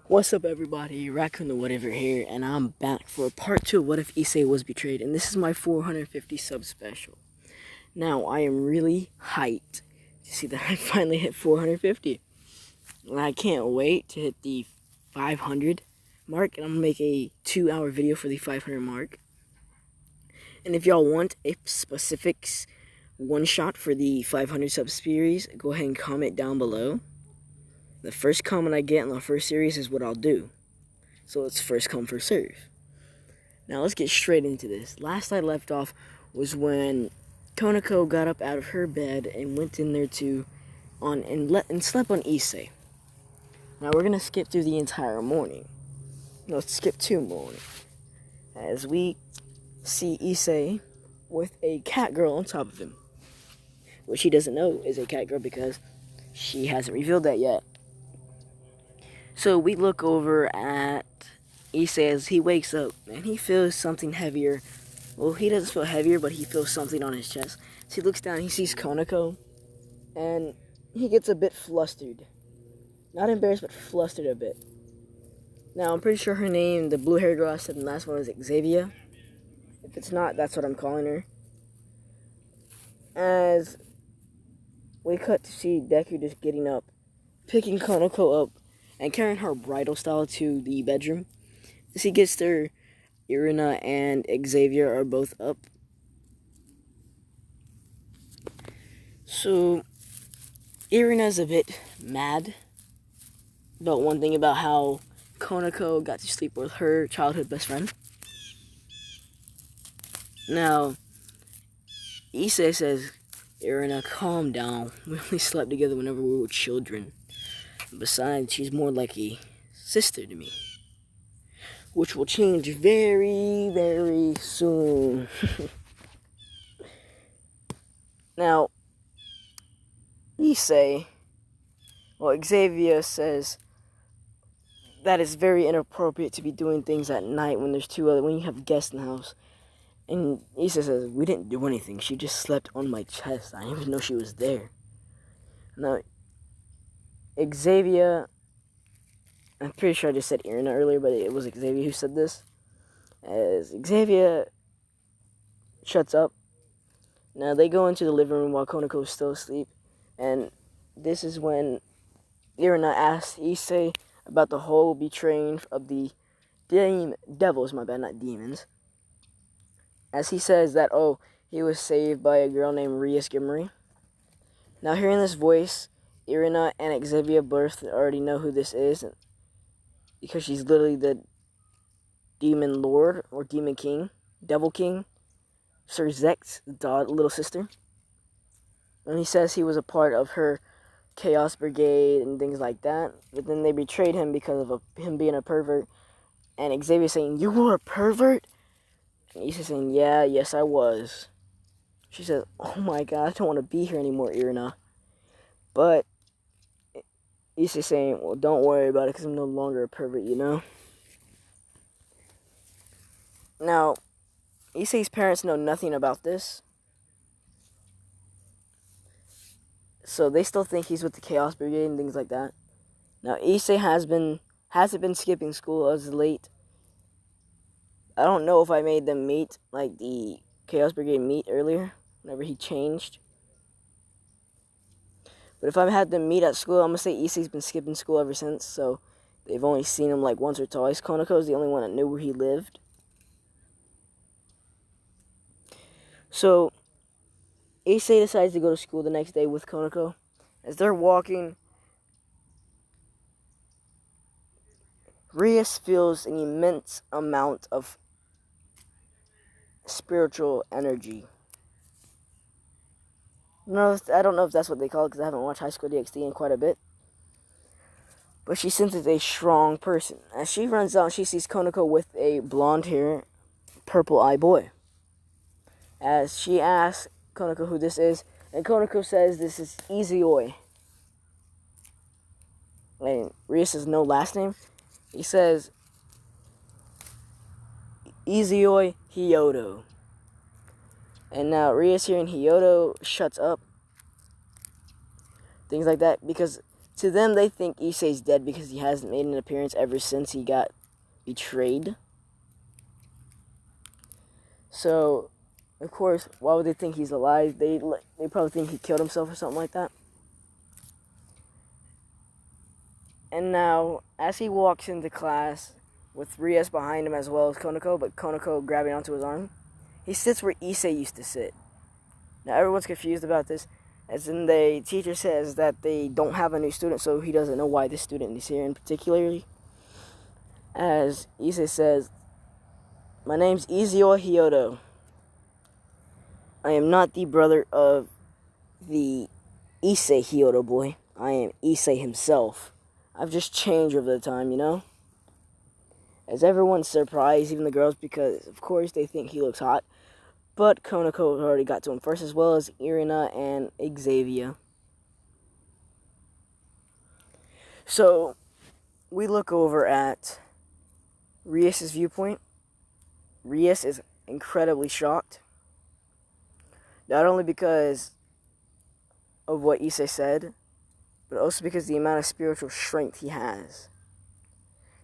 What's up, everybody? Raccoon the Whatever here, and I'm back for part 2 of What If Issei Was Betrayed, and this is my 450 sub special. Now, I am really hyped to see that I finally hit 450, and I can't wait to hit the 500 mark, and I'm going to make a 2-hour video for the 500 mark. And if y'all want a specifics one-shot for the 500 sub series, go ahead and comment down below. The first comment I get in the first series is what I'll do. So it's first come, first serve. Now let's get straight into this. Last I left off was when Konako got up out of her bed and went in there and slept on Issei. Now we're gonna skip through the entire morning. No, let's skip 2 morning. As we see Issei with a cat girl on top of him. Which he doesn't know is a cat girl because she hasn't revealed that yet. So we look over at Issei as he wakes up and he feels something heavier. Well, he doesn't feel heavier, but he feels something on his chest. So he looks down, he sees Konako, and he gets a bit flustered. Not embarrassed, but flustered a bit. Now, I'm pretty sure her name, the blue hair girl I said in the last one, is Xavier. If it's not, that's what I'm calling her. As we cut to see Deku just getting up, picking Konako up, and carrying her bridal style to the bedroom. As he gets there, Irina and Xavier are both up. So, Irina's a bit mad about one thing about how Konako got to sleep with her childhood best friend. Now, Issei says, Irina, calm down. We only slept together whenever we were children. Besides, she's more like a sister to me. Which will change very, very soon. Now, Xavier says that it's very inappropriate to be doing things at night when when you have guests in the house. And Issei says, we didn't do anything. She just slept on my chest. I didn't even know she was there. Now, Xavier, I'm pretty sure I just said Irina earlier, but it was Xavier who said this. As Xavier shuts up. Now they go into the living room while Konako is still asleep. And this is when Irina asks Issei about the whole betraying of the devils, my bad, not demons. As he says that, he was saved by a girl named Rias Gimri. Now hearing this voice, Irina and Xavier both already know who this is because she's literally the demon lord or demon king, devil king, Sir Zekt's little sister. And he says he was a part of her chaos brigade and things like that. But then they betrayed him because of him being a pervert. And Xavier saying, you were a pervert? And he's saying, yeah, yes I was. She says, oh my god, I don't want to be here anymore, Irina. But he's just saying, well, don't worry about it because I'm no longer a pervert, you know? Now, Issei's parents know nothing about this. So they still think he's with the Chaos Brigade and things like that. Now, Issei hasn't been skipping school as of late. I don't know if I made them meet, like the Chaos Brigade meet earlier, whenever he changed. But if I've had them meet at school, I'm going to say Issei's been skipping school ever since, so they've only seen him like once or twice. Konako's the only one that knew where he lived. So, Issei decides to go to school the next day with Konako. As they're walking, Rias feels an immense amount of spiritual energy. No, I don't know if that's what they call it because I haven't watched High School DxD in quite a bit. But she senses a strong person. As she runs out, she sees Konako with a blonde hair, purple eye boy. As she asks Konako who this is, and Konako says this is issei. And Rias has no last name. He says issei Hyodo. And now Rias here in Hyodo shuts up. Things like that. Because To them, they think Issei's dead because he hasn't made an appearance ever since he got betrayed. So, of course, why would they think he's alive? They probably think he killed himself or something like that. And now, as he walks into class with Rias behind him as well as Konako, but Konako grabbing onto his arm, he sits where Issei used to sit. Now, everyone's confused about this, as in the teacher says that they don't have a new student, so he doesn't know why this student is here in particular. As Issei says, "My name's Izuo Hyodo. I am not the brother of the Issei Hyodo boy. I am Issei himself. I've just changed over the time, you know?" As everyone's surprised, even the girls, because of course they think he looks hot. But Konako already got to him first, as well as Irina and Xavier. So, we look over at Rias' viewpoint. Rias is incredibly shocked. Not only because of what Issei said, but also because of the amount of spiritual strength he has.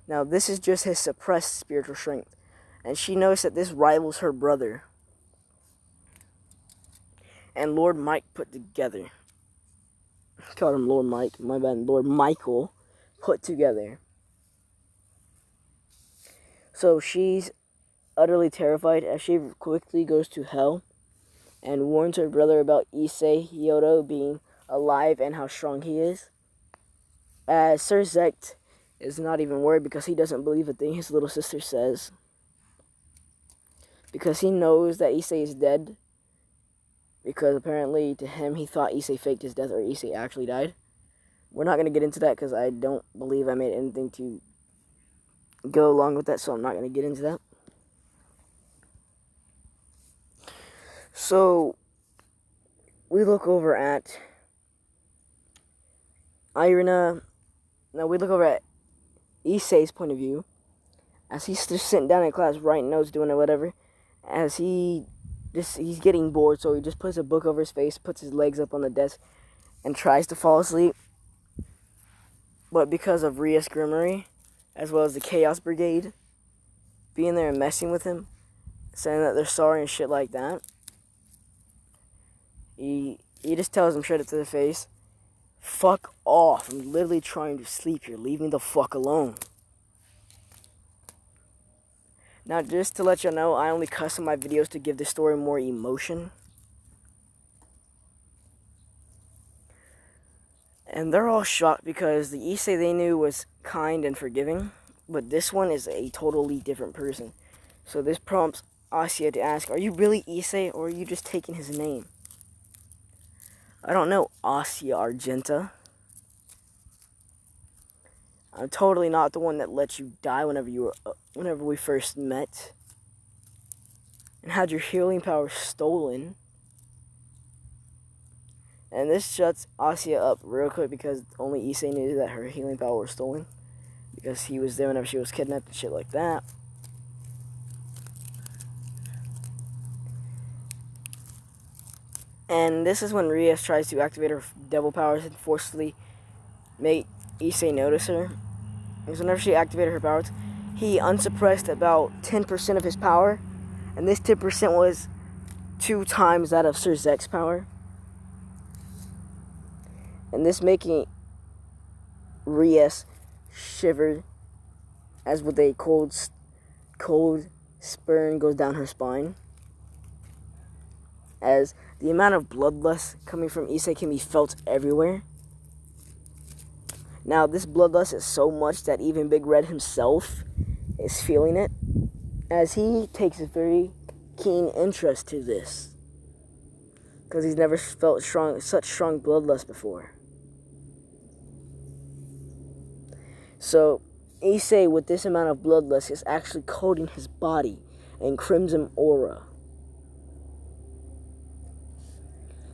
Now, this is just his suppressed spiritual strength. And she knows that this rivals her brother and Lord Mike put together. I called him Lord Mike, my bad, Lord Michael put together. So she's utterly terrified as she quickly goes to hell and warns her brother about Issei Hyodo being alive and how strong he is. As Sir Zect is not even worried because he doesn't believe a thing his little sister says. Because he knows that Issei is dead. Because apparently to him he thought Issei faked his death or Issei actually died. We're not going to get into that because I don't believe I made anything to go along with that, so I'm not going to get into that. So, we look over at Irina. Now, we look over at Issei's point of view. As he's just sitting down in class, writing notes, doing whatever. As he's getting bored, so he just puts a book over his face, puts his legs up on the desk, and tries to fall asleep. But because of Rias Grimmery, as well as the Chaos Brigade, being there and messing with him, saying that they're sorry and shit like that, he just tells him straight up to the face, "Fuck off, I'm literally trying to sleep here, leave me the fuck alone." Now, just to let you know, I only custom my videos to give the story more emotion. And they're all shocked because the Issei they knew was kind and forgiving, but this one is a totally different person. So this prompts Asya to ask, "Are you really Issei, or are you just taking his name?" "I don't know, Asya Argenta. I'm totally not the one that let you die whenever we first met, and had your healing power stolen." And this shuts Asya up real quick because only Issei knew that her healing power was stolen, because he was there whenever she was kidnapped and shit like that. And this is when Rias tries to activate her devil powers and forcefully make Issei notice her. Because whenever she activated her powers, he unsuppressed about 10% of his power. And this 10% was 2 times that of Sir Zek's power. And this making Rias shiver as with a cold spurn goes down her spine. As the amount of bloodlust coming from Issei can be felt everywhere. Now, this bloodlust is so much that even Big Red himself is feeling it, as he takes a very keen interest to this, because he's never felt such strong bloodlust before. So, Issei, with this amount of bloodlust, is actually coating his body in crimson aura.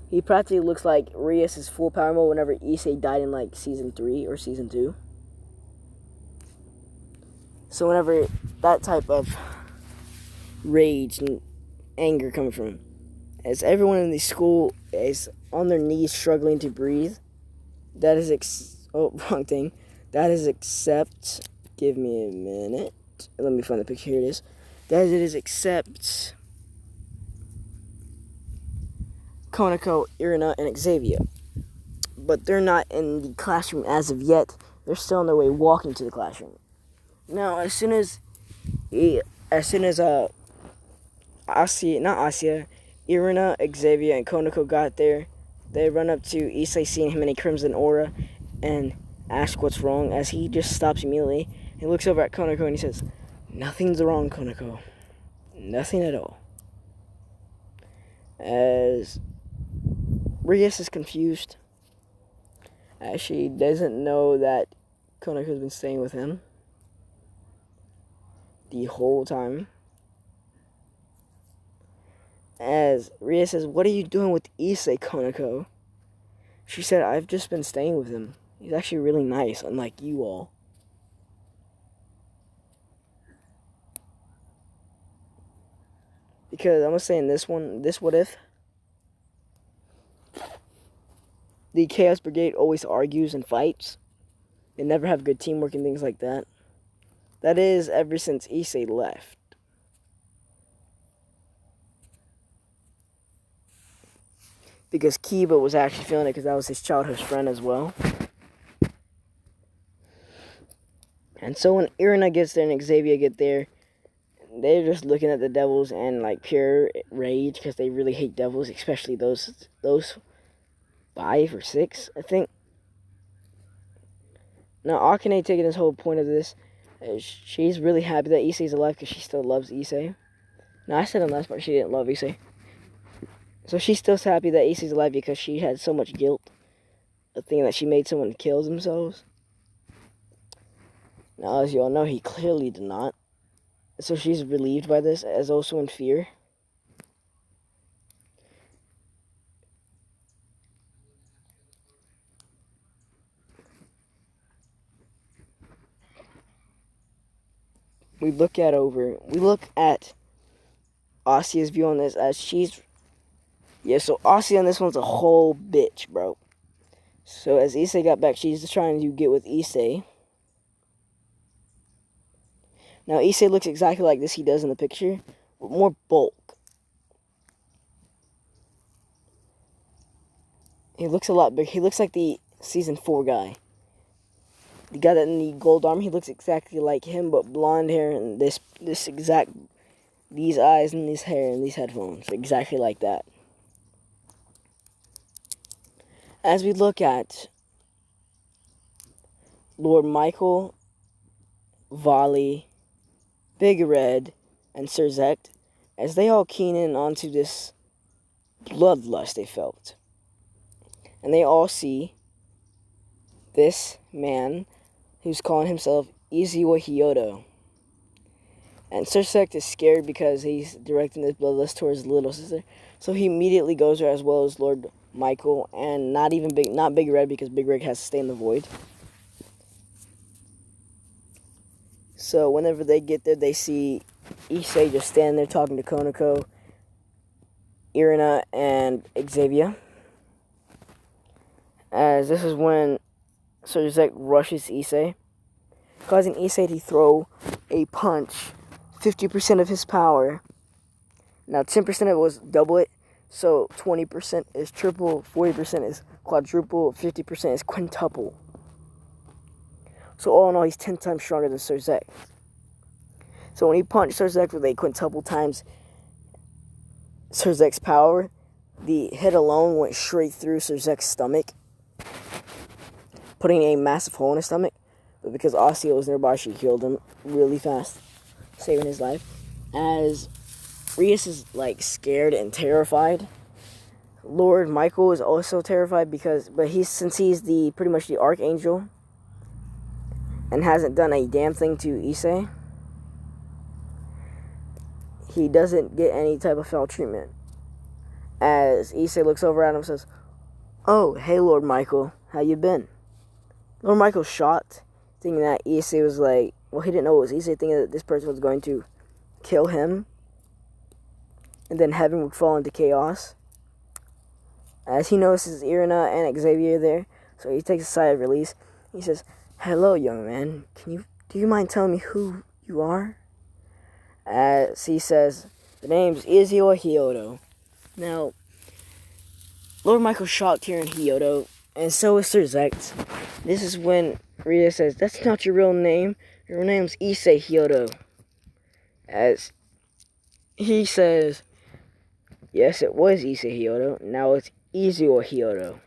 He practically looks like Rias' full power mode whenever Issei died in like season 3 or season 2. So whenever that type of rage and anger coming from him, as everyone in the school is on their knees struggling to breathe, that is Oh, wrong thing. That is accept. Give me a minute. Let me find the picture. Here it is. That is accept Konako, Irina, and Xavier. But they're not in the classroom as of yet. They're still on their way walking to the classroom. Now, as soon as Irina, Xavier, and Konako got there, they run up to Issei, seeing him in a crimson aura, and ask what's wrong, as he just stops immediately. He looks over at Konako and he says, "Nothing's wrong, Konako. Nothing at all." As Rias is confused, as she doesn't know that Konako's been staying with him the whole time. As Ria says, "What are you doing with Issei, Konako?" She said, "I've just been staying with him. He's actually really nice, unlike you all." Because I'm going to say in this what if, the Chaos Brigade always argues and fights. They never have good teamwork and things like that. That is ever since Issei left. Because Kiba was actually feeling it, because that was his childhood friend as well. And so when Irina gets there and Xavier get there, they're just looking at the devils and like pure rage, because they really hate devils, especially those 5 or 6, I think. Now Akane, taking this whole point of this, she's really happy that Issei's alive because she still loves Issei. Now I said in the last part she didn't love Issei. So she's still happy that Issei's alive because she had so much guilt, a thing that she made someone kill themselves. Now, as you all know, he clearly did not. So she's relieved by this, as also in fear. We look at Asia's view on this, as she's... Yeah, so Asia on this one's a whole bitch, bro. So as Issei got back, she's just trying to get with Issei. Now Issei looks exactly like this he does in the picture, but more bulk. He looks a lot bigger. He looks like the season 4 guy. The guy that in the gold armor, he looks exactly like him, but blonde hair and these eyes and this hair and these headphones, exactly like that. As we look at Lord Michael, Vali, Big Red, and Sir Zect, as they all keen in onto this bloodlust they felt. And they all see this man who's calling himself Izuwa Hyodo. And Sir Zect is scared because he's directing this bloodlust towards his little sister. So he immediately goes there, as well as Lord Michael, and not Big Red, because Big Red has to stay in the void. So whenever they get there, they see Issei just standing there talking to Konako, Irina, and Xavier. As this is when Sir Zect rushes Issei, causing Issei to throw a punch, 50% of his power. Now 10% of it was double it, so 20% is triple, 40% is quadruple, 50% is quintuple. So all in all, he's 10 times stronger than Sir Zect. So when he punched Sir Zect with a quintuple times Sir Zect's power, the hit alone went straight through Sir Zect's stomach, putting a massive hole in his stomach. But because Osio was nearby, she healed him really fast, saving his life. As Rias is like scared and terrified, Lord Michael is also terrified since he's pretty much the Archangel and hasn't done a damn thing to Issei, he doesn't get any type of foul treatment. As Issei looks over at him and says, "Oh, hey Lord Michael, how you been?" Lord Michael's shocked, thinking that Issei was like, well, he didn't know it was Issei, thinking that this person was going to kill him, and then heaven would fall into chaos. As he notices Irina and Xavier there, so he takes a sigh of release. He says, "Hello, young man. Do you mind telling me who you are?" As he says, "The name's Izio Hyodo." Now, Lord Michael's shocked here in Hyodo, and so is Sir Zect. This is when Rhea says, "That's not your real name. Your name's Issei Hyodo." As he says, "Yes, it was Issei Hyodo. Now it's Izio Hyodo."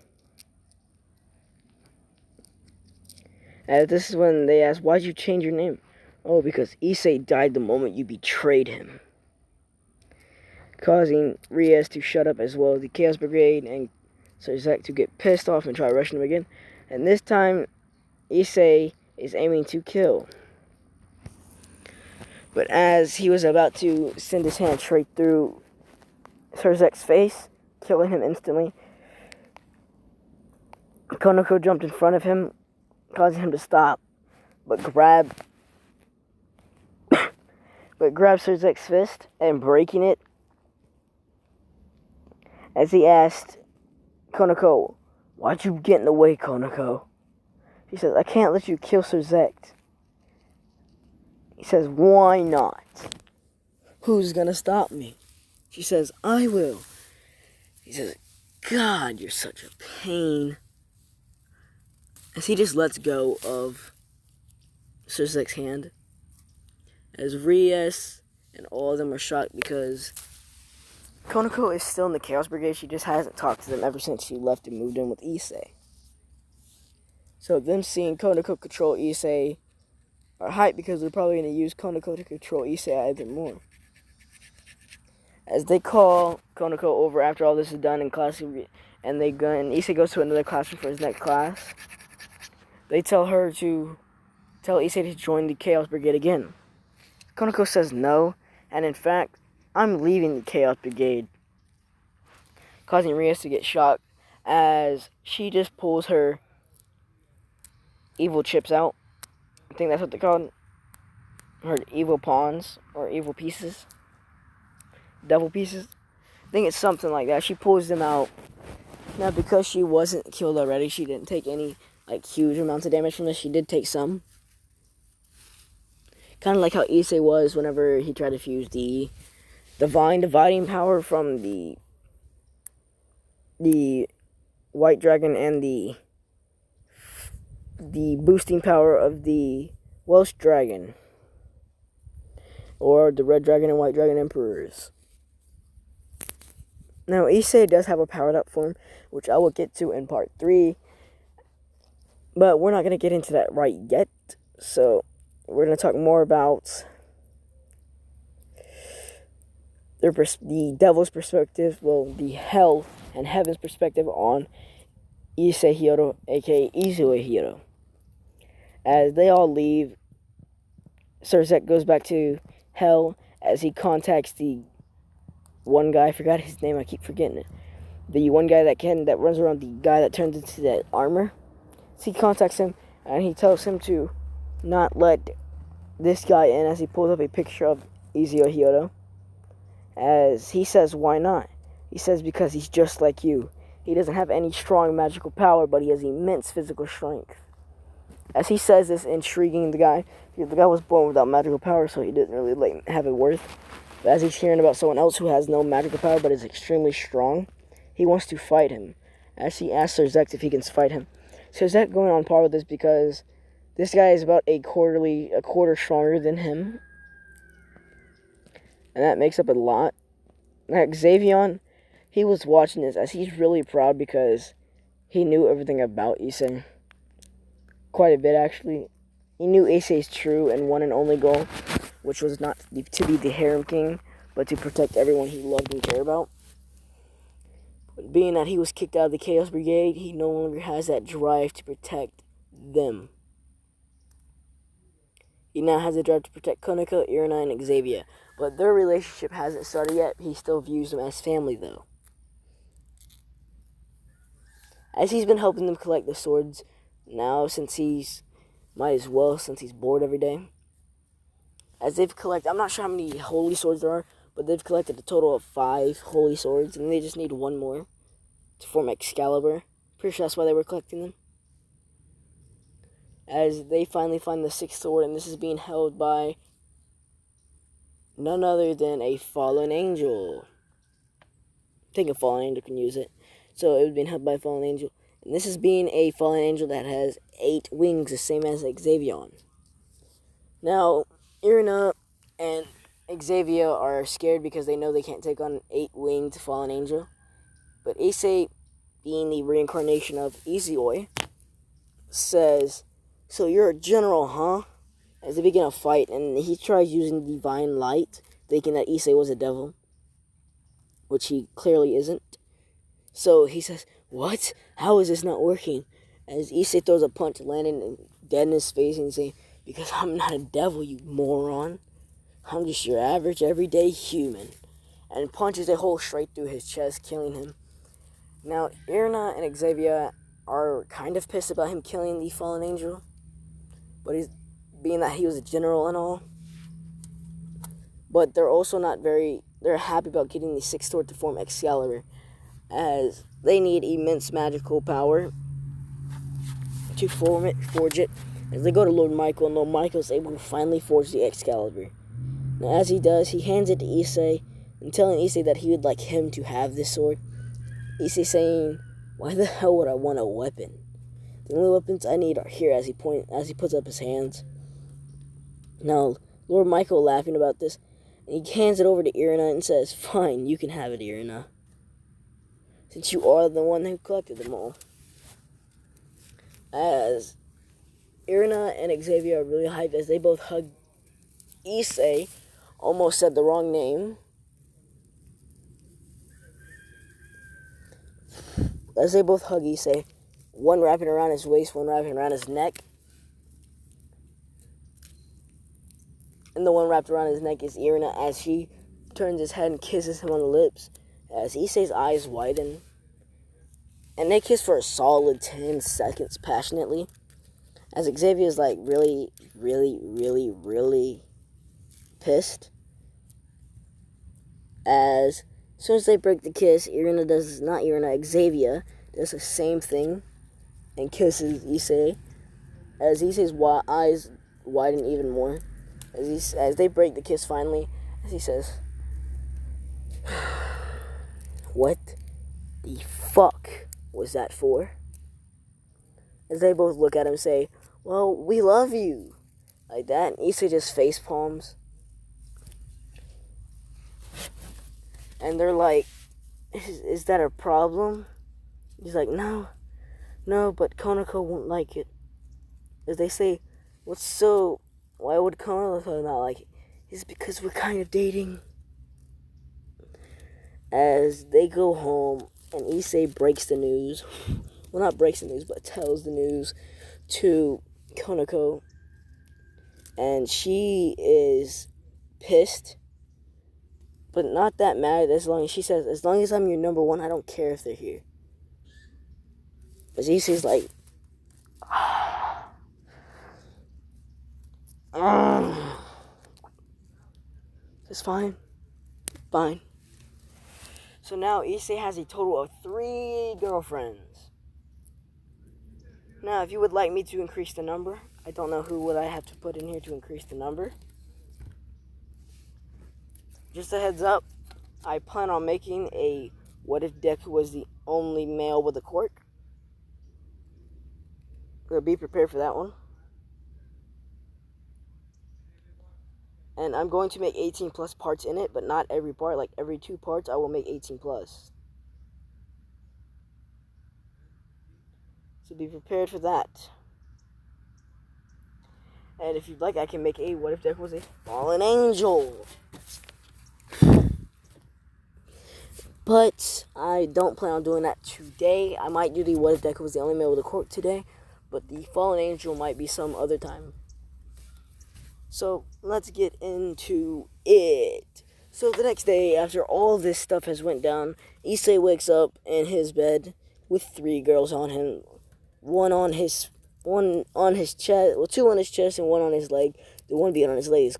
As this is when they ask, "Why'd you change your name?" "Oh, because Issei died the moment you betrayed him." Causing Reyes to shut up, as well as the Chaos Brigade and Sir Zek to get pissed off and try rushing him again. And this time, Issei is aiming to kill. But as he was about to send his hand straight through Sir Zek's face, killing him instantly, Konako jumped in front of him, causing him to stop, but grabbed Sir Zek's fist and breaking it, as he asked Konako, "Why'd you get in the way, Konako?" She says, "I can't let you kill Sir Zect." He says, "Why not?" "Who's gonna stop me?" She says, "I will." He says, "God, you're such a pain." As he just lets go of Sir Zek's hand, as Reyes and all of them are shocked because Konako is still in the Chaos Brigade. She just hasn't talked to them ever since she left and moved in with Issei. So them seeing Konako control Issei are hyped because they're probably going to use Konako to control Issei even more. As they call Konako over after all this is done in class, and Issei goes to another classroom for his next class, they tell Issei to join the Chaos Brigade again. Konako says no, and in fact, "I'm leaving the Chaos Brigade," causing Reyes to get shocked as she just pulls her evil chips out. I think that's what they're called. Her evil pawns, or evil pieces. Devil pieces. I think it's something like that. She pulls them out. Now, because she wasn't killed already, she didn't take any huge amounts of damage from this. She did take some. Kind of like how Issei was whenever he tried to fuse the divine dividing power from the white dragon and the boosting power of the Welsh dragon, or the red dragon and white dragon emperors. Now, Issei does have a powered up form, which I will get to in part 3, but we're not going to get into that right yet. So we're going to talk more about the devil's perspective, the hell and heaven's perspective on Issei Hyodo, aka Izue Hyodo. As they all leave, Sir Zek goes back to hell as he contacts the one guy. I forgot his name, I keep forgetting it. The one guy that runs around, the guy that turns into that armor. So he contacts him and he tells him to not let this guy in, as he pulls up a picture of Izio Hyodo. As he says, "Why not?" He says, "Because he's just like you. He doesn't have any strong magical power, but he has immense physical strength." As he says this, intriguing the guy, because the guy was born without magical power, so he didn't really have it worth. But as he's hearing about someone else who has no magical power but is extremely strong, he wants to fight him. As he asks Sir Zek if he can fight him. Sir Zek going on par with this because this guy is about a quarter stronger than him. And that makes up a lot. Like Xavion, he was watching this as he's really proud because he knew everything about Issei. Quite a bit, actually. He knew Issei's true and one and only goal, which was not to be the Harem King, but to protect everyone he loved and cared about. But being that he was kicked out of the Chaos Brigade, he no longer has that drive to protect them. He now has a drive to protect Konako, Irina, and Xavier. But their relationship hasn't started yet. He still views them as family, though. As he's been helping them collect the swords now, since he's bored every day. As they've collected, I'm not sure how many holy swords there are, but they've collected a total of 5 holy swords, and they just need one more to form Excalibur. Pretty sure that's why they were collecting them. as they finally find the sixth sword, and this is being held by none other than a fallen angel. I think a fallen angel can use it. So it was being held by a fallen angel. And this is being a fallen angel that has 8 wings, the same as Xavier. Now, Irina and Xavier are scared because they know they can't take on an 8-winged fallen angel. But Issei, being the reincarnation of issei, says, "So you're a general, huh?" As they begin a fight, and he tries using divine light, thinking that Issei was a devil, which he clearly isn't. So he says, "What? How is this not working?" As Issei throws a punch, landing dead in his face, and saying, "Because I'm not a devil, you moron. I'm just your average, everyday human." And punches a hole straight through his chest, killing him. Now, Irina and Xavier are kind of pissed about him killing the fallen angel, but he's being that he was a general and all. But they're also not very, they're happy about getting the sixth sword to form Excalibur, as they need immense magical power to forge it. As they go to Lord Michael, and Lord Michael is able to finally forge the Excalibur. Now, as he does, he hands it to Issei, and telling Issei that he would like him to have this sword. Issei saying, "Why the hell would I want a weapon? The only weapons I need are here," as he puts up his hands. Now, Lord Michael laughing about this, and he hands it over to Irina and says, "Fine, you can have it, Irina, since you are the one who collected them all." As Irina and Xavier are really hyped as they both hug Issei, almost said the wrong name. As they both hug Issei, one wrapping around his waist, one wrapping around his neck. And the one wrapped around his neck is Irina, as she turns his head and kisses him on the lips, as Issei's eyes widen. And they kiss for a solid 10 seconds passionately, as Xavier is like really, really, really, really pissed. As soon as they break the kiss, Xavier does the same thing and kisses Issei, as Issei's eyes widen even more. As they break the kiss finally, as he says, "What the fuck was that for?" As they both look at him and say, "Well, we love you." Like that, and Issei just face palms. And they're like, is that a problem? He's like, no, but Konako won't like it. As they say, why would Konako not like it? It's because we're kind of dating. As they go home, and Issei breaks the news. Well, not breaks the news, but tells the news to Konako. And she is pissed, but not that mad. She says, "As long as I'm your number one, I don't care if they're here." As Issei's like, it's fine. So now Issei has a total of 3 girlfriends. Now, if you would like me to increase the number, I don't know who would I have to put in here to increase the number. Just a heads up, I plan on making a what if Deku was the only male with a quirk. So be prepared for that one. And I'm going to make 18 plus parts in it, but not every part. Like every 2 parts, I will make 18 plus. So be prepared for that. And if you'd like, I can make a what if Deku was a fallen angel. But I don't plan on doing that today. I might do the what if Deku was the only male with a quirk today, but the fallen angel might be some other time. So let's get into it. So the next day, after all this stuff has went down, Issei wakes up in his bed with 3 girls on him. One on his chest, well, 2 on his chest and 1 on his leg. The one being on his leg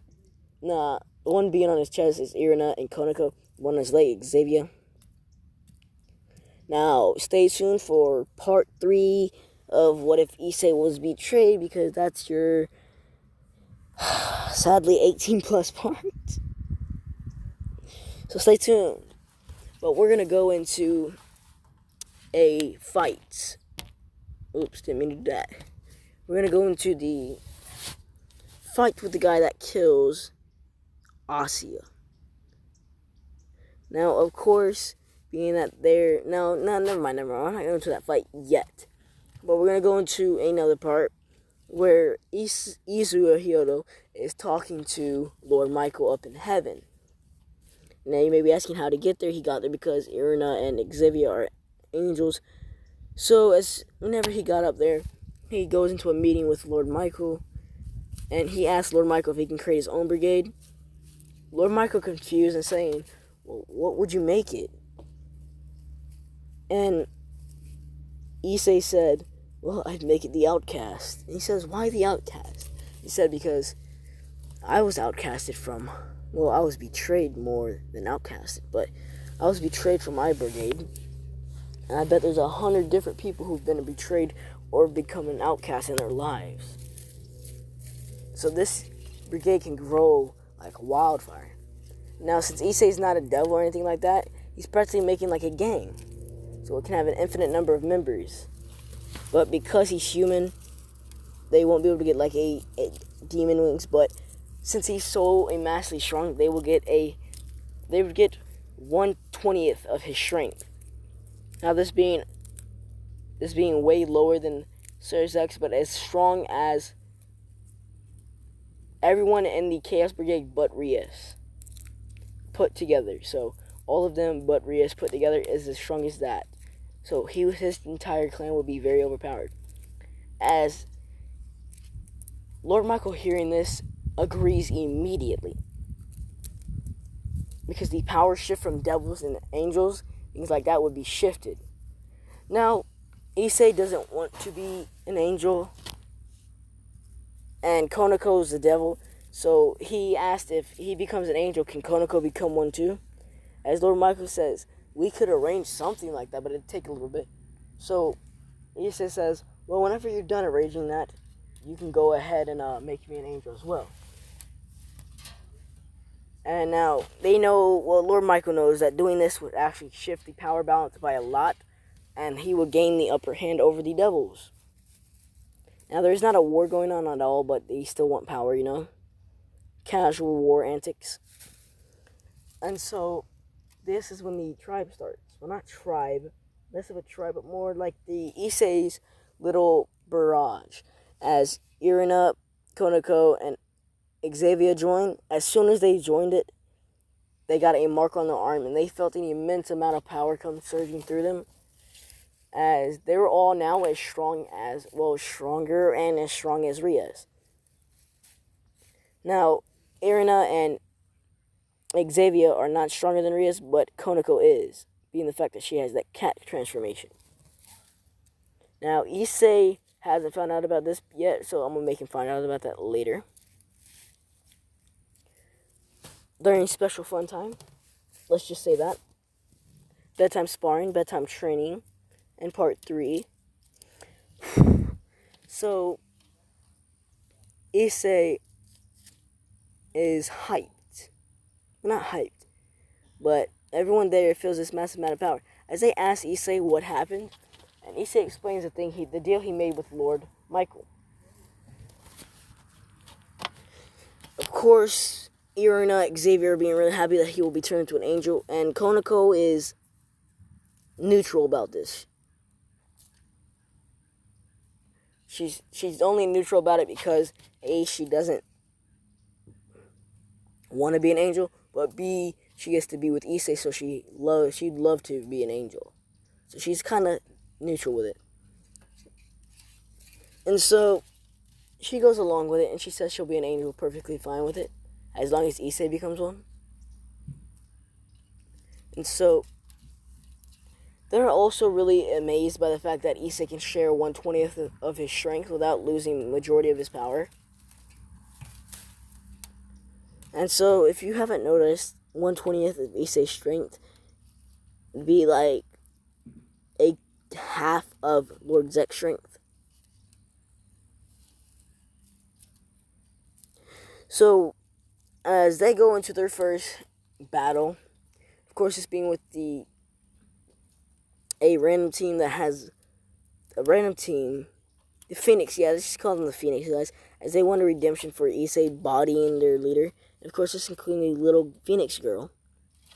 the one being on his chest is Irina and Konako. The one on his leg, Xavier. Now, stay tuned for part 3 of what if Issei was betrayed, because that's your sadly 18 plus part. So stay tuned. But we're gonna go into a fight. Oops, didn't mean to do that. We're gonna go into the fight with the guy that kills Asya. Now, of course, being that they're... No, never mind. I'm not going into that fight yet. But we're going to go into another part where Izuya Hyodo is talking to Lord Michael up in heaven. Now, you may be asking how to get there. He got there because Irina and Xavier are angels. So, whenever he got up there, he goes into a meeting with Lord Michael, and he asks Lord Michael if he can create his own brigade. Lord Michael confused and saying, well, what would you make it? And Issei said, well, I'd make it the outcast. And he says, why the outcast? He said, because I was outcasted from... Well, I was betrayed more than outcasted, but I was betrayed from my brigade. And I bet there's 100 different people who've been betrayed or become an outcast in their lives. So this brigade can grow like wildfire. Now, since Issei's not a devil or anything like that, he's practically making like a gang. So it can have an infinite number of members. But because he's human, they won't be able to get like a demon wings. But since he's so immensely strong, they would get 1/20th of his strength. Now this being way lower than Cersei's, but as strong as everyone in the Chaos Brigade but Rias put together. So all of them but Rias put together is as strong as that. So his entire clan will be very overpowered. As Lord Michael, hearing this, agrees immediately, because the power shift from devils and angels, things like that, would be shifted. Now, Issei doesn't want to be an angel, and Konoko's the devil, so he asked if he becomes an angel, can Konoko become one too? As Lord Michael says, we could arrange something like that, but it'd take a little bit. So Issei says, well, whenever you're done arranging that, you can go ahead and make me an angel as well. And now they know, well, Lord Michael knows that doing this would actually shift the power balance by a lot, and he would gain the upper hand over the devils. Now, there's not a war going on at all, but they still want power, you know? Casual war antics. And so, this is when the tribe starts. Well, not tribe, less of a tribe, but more like the Issei's little barrage. As Irina, Konoko, and Xavier joined, as soon as they joined it, they got a mark on their arm, and they felt an immense amount of power come surging through them, as they were all now as strong as, well, stronger and as strong as Rias. Now, Irina and Xavier are not stronger than Rias, but Konoko is, being the fact that she has that cat transformation. Now, Issei hasn't found out about this yet, so I'm going to make him find out about that later. During special fun time, let's just say that. Bedtime sparring, bedtime training, and part 3. So, Issei is hyped. Well, not hyped, but everyone there feels this massive amount of power. As they ask Issei what happened, and Issei explains the deal he made with Lord Michael. Of course, Irina, Xavier are being really happy that he will be turned into an angel, and Konoko is neutral about this. She's only neutral about it because A, she doesn't want to be an angel, but B, she gets to be with Issei, so she'd love to be an angel. So she's kind of neutral with it. And so she goes along with it, and she says she'll be an angel, perfectly fine with it, as long as Issei becomes one. And so they're also really amazed by the fact that Issei can share 1/20th of his strength without losing the majority of his power. And so, if you haven't noticed, 1/20th of Issei's strength would be like a half of Lord Zek's strength. So, as they go into their first battle, of course, it's being with a random team that has a random team. The Phoenix, yeah, let's just call them the Phoenix guys, as they want a redemption for issei bodying their leader. And of course, this including the little Phoenix girl.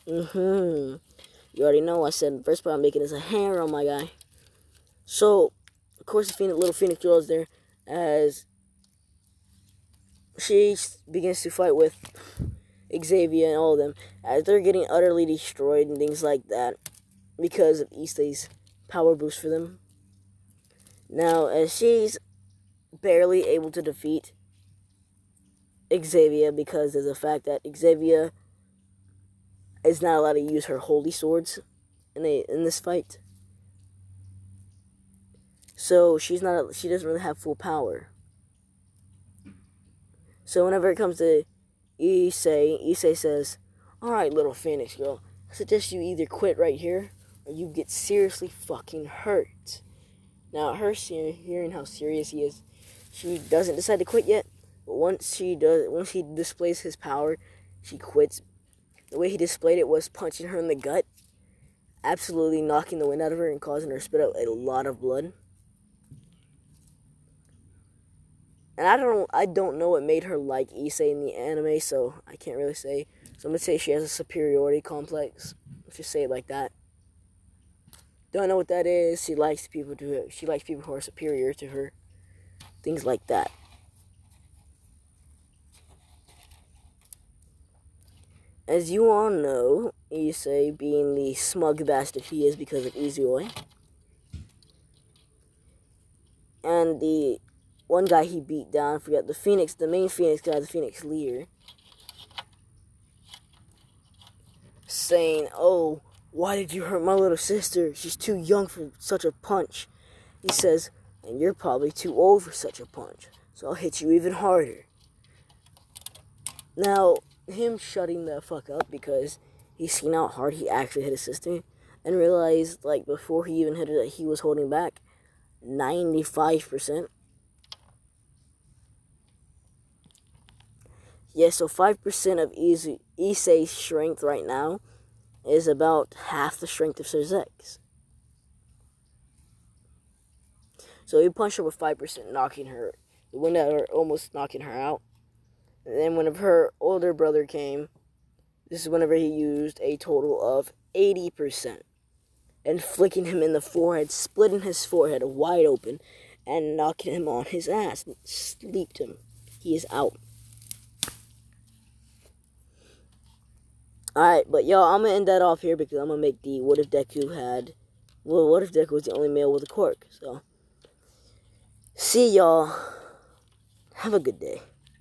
You already know I said the first part I'm making is a hair on my guy. So, of course, the little Phoenix girl is there as she begins to fight with Xavier and all of them as they're getting utterly destroyed and things like that because of issei's power boost for them. Now, as she's barely able to defeat Xavier because of the fact that Xavier is not allowed to use her holy swords in this fight. So she doesn't really have full power. So whenever it comes to issei says, "Alright, little Phoenix girl, I suggest you either quit right here or you get seriously fucking hurt." Now, her hearing how serious he is, she doesn't decide to quit yet. But once he displays his power, she quits. The way he displayed it was punching her in the gut, absolutely knocking the wind out of her and causing her to spit out a lot of blood. And I don't know what made her like issei in the anime, so I can't really say. So I'm gonna say she has a superiority complex. Let's just say it like that. Don't know what that is. She likes people who are superior to her. Things like that. As you all know, issei being the smug bastard he is because of Izui. And the one guy he beat down, I forget, the main Phoenix guy, the Phoenix leader, saying, "Oh, why did you hurt my little sister? She's too young for such a punch." He says, "And you're probably too old for such a punch, so I'll hit you even harder." Now, him shutting the fuck up because he's seen how hard he actually hit his sister and realized, like, before he even hit her that he was holding back 95%. Yeah, so 5% of issei's strength right now is about half the strength of Cerzek's. So he punched her with 5%, knocking her, the wind out of her, almost knocking her out. And then whenever her older brother came, this is whenever he used a total of 80%. And flicking him in the forehead, splitting his forehead wide open, and knocking him on his ass, sleeped him. He is out. Alright, but y'all, I'm gonna end that off here because I'm gonna make the what if Deku was the only male with a quirk. So, see y'all. Have a good day.